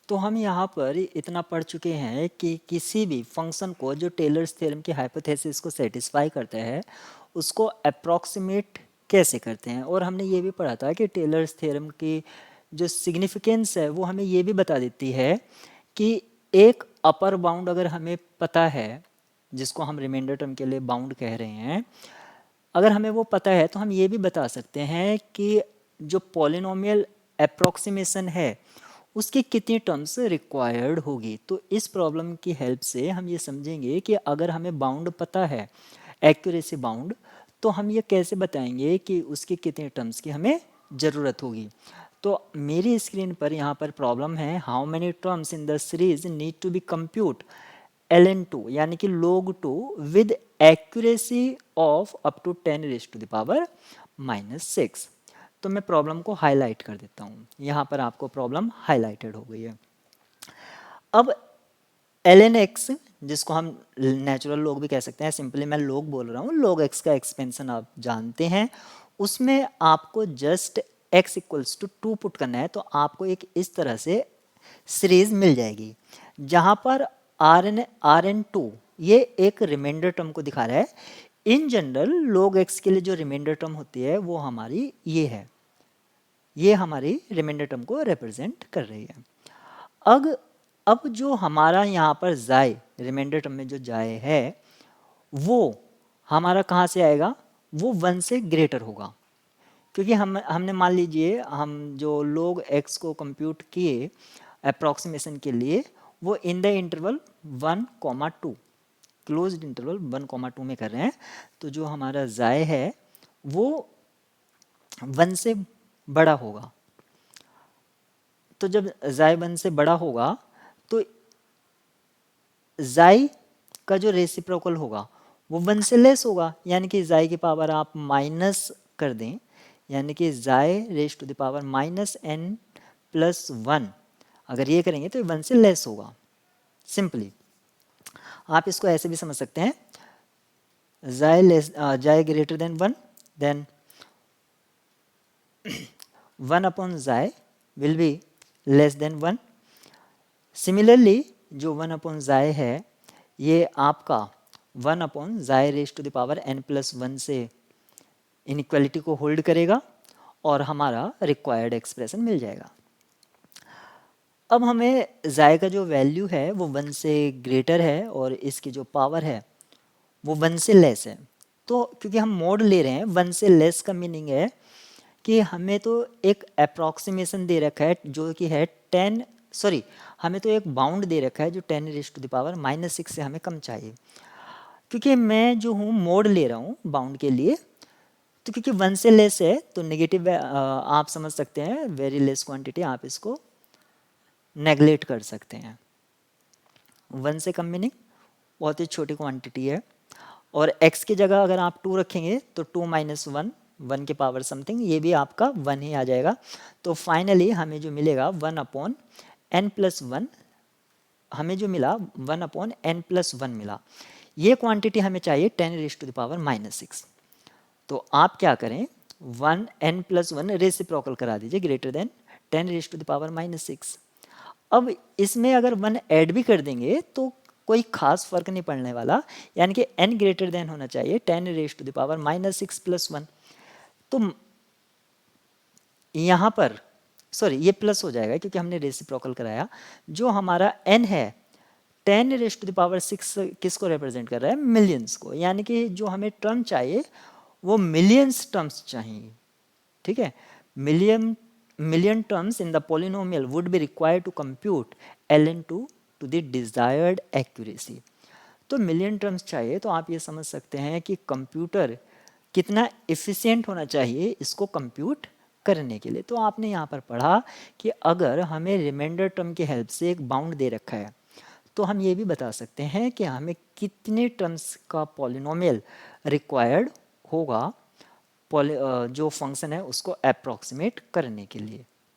तो हम यहाँ पर इतना पढ़ चुके हैं कि किसी भी फंक्शन को जो टेलर्स थ्योरम की हाइपोथेसिस को सेटिस्फाई करता है उसको अप्रॉक्सीमेट कैसे करते हैं। और हमने ये भी पढ़ा था कि टेलर्स थ्योरम की जो सिग्निफिकेंस है वो हमें ये भी बता देती है कि एक अपर बाउंड अगर हमें पता है, जिसको हम रिमाइंडर टर्म के लिए बाउंड कह रहे हैं, अगर हमें वो पता है तो हम ये भी बता सकते हैं कि जो पॉलिनोमियल अप्रोक्सीमेशन है उसकी कितनी टर्म्स रिक्वायर्ड होगी। तो इस प्रॉब्लम की हेल्प से हम ये समझेंगे कि अगर हमें बाउंड पता है, एक्यूरेसी बाउंड, तो हम ये कैसे बताएंगे कि उसकी कितने टर्म्स की हमें ज़रूरत होगी। तो मेरी स्क्रीन पर यहाँ पर प्रॉब्लम है, how many terms in the series need to be compute ln2 यानी कि log2 with accuracy of up to 10 raise to the power -6। तो मैं प्रॉब्लम को हाईलाइट कर देता हूँ, यहाँ पर आपको प्रॉब्लम हाईलाइटेड हो गई है। अब ln x, जिसको हम नेचुरल लोग भी कह सकते हैं, सिंपली मैं लोग बोल रहा हूँ, log x का एक्सपेंशन आप जानते हैं, उसमें आपको just x equals to 2 put करना है तो आपको एक इस तरह से सीरीज मिल जाएगी जहाँ पर rn2 ये एक रिमाइंडर टर्म को दिखा रहा है। इन जनरल log x के लिए जो रिमाइंडर टर्म होती है वो हमारी ये है, ये हमारी रिमाइंडर टर्म को रिप्रेजेंट कर रही है। अब जो हमारा यहाँ पर जाय, रिमाइंडर टर्म में जो जाय है वो हमारा कहाँ से आएगा, वो 1 से ग्रेटर होगा, क्योंकि हमने मान लीजिए हम जो log x को कंप्यूट किए अप्रॉक्सीमेशन के लिए वो in the interval 1,2 closed interval 1,2 में कर रहे हैं, तो जो हमारा जाय है वो 1 से बड़ा होगा। तो जब जाय 1 से बड़ा होगा तो जाय का जो रेसिप्रोकल होगा वो 1 से लेस होगा, यानी कि जाय की पावर आप माइनस कर दें, यानी कि जाय raise to the power -n+1, अगर ये करेंगे तो 1 से लेस होगा। सिंपली आप इसको ऐसे भी समझ सकते हैं, जाय ग्रेटर देन 1 देन 1 अपॉन जाय will be less than 1। Similarly जो 1 अपॉन जाय है ये आपका 1 अपॉन जाय raise to the power n+1 से इनइक्वालिटी को होल्ड करेगा और हमारा रिक्वायर्ड एक्सप्रेशन मिल जाएगा। अब हमें जाय का जो वैल्यू है वो 1 से ग्रेटर है और इसकी जो पावर है वो 1 से लेस है। तो क्योंकि हम मोड ले रहे हैं, 1 से लेस का मीनिंग है कि हमें तो एक अप्रॉक्सीमेशन दे रखा है जो कि है 10, सॉरी हमें तो एक बाउंड दे रखा है जो 10 रेज टू द पावर -6 से हमें कम चाहिए। क्योंकि मैं जो हूँ मोड ले रहा हूँ बाउंड के लिए, तो क्योंकि 1 से लेस है तो नेगेटिव आप समझ सकते हैं, वेरी लेस क्वांटिटी, आप इसको नेगलेक्ट कर सकते हैं। 1 से कम मीनिंग बहुत ही छोटी क्वांटिटी है, और x की जगह अगर आप 2 रखेंगे तो 2 - 1 1 के पावर समथिंग, ये भी आपका 1 ही आ जाएगा। तो फाइनली हमें जो मिलेगा 1 अपॉन n+1, हमें जो मिला 1 अपॉन n+1 मिला। ये क्वांटिटी हमें चाहिए 10 रेज टू द पावर -6। तो आप क्या करें, 1 n+1 रेसिप्रोकल करा दीजिए greater than 10 raise to the power -6। अब इसमें अगर 1 ऐड भी कर देंगे तो कोई खास फर्क नहीं पड़ने वाला, यानी कि n ग्रेटर देन होना चाहिए 10 रेज टू द पावर -6 + 1। तो यहाँ पर सॉरी ये प्लस हो जाएगा क्योंकि हमने रेसिप्रोकल कराया। जो हमारा n है 10 रेज टू द पावर 6 किसको रिप्रेजेंट कर रहा है, मिलियंस को, यानी कि जो हमें टर्म चाहिए वो मिलियंस टर्म्स चाहिए। ठीक है, million terms in the polynomial would be required to compute ln2 to the desired accuracy। तो मिलियन टर्म्स चाहिए, तो आप ये समझ सकते हैं कि कंप्यूटर कितना एफिशिएंट होना चाहिए इसको कंप्यूट करने के लिए। तो आपने यहाँ पर पढ़ा कि अगर हमें रिमाइंडर टर्म की हेल्प से एक बाउंड दे रखा है तो हम ये भी बता सकते हैं कि हमें कितने टर्म्स का पॉलिनोमियल रिक्वायर्ड होगा जो फंक्शन है उसको अप्रॉक्सीमेट करने के लिए।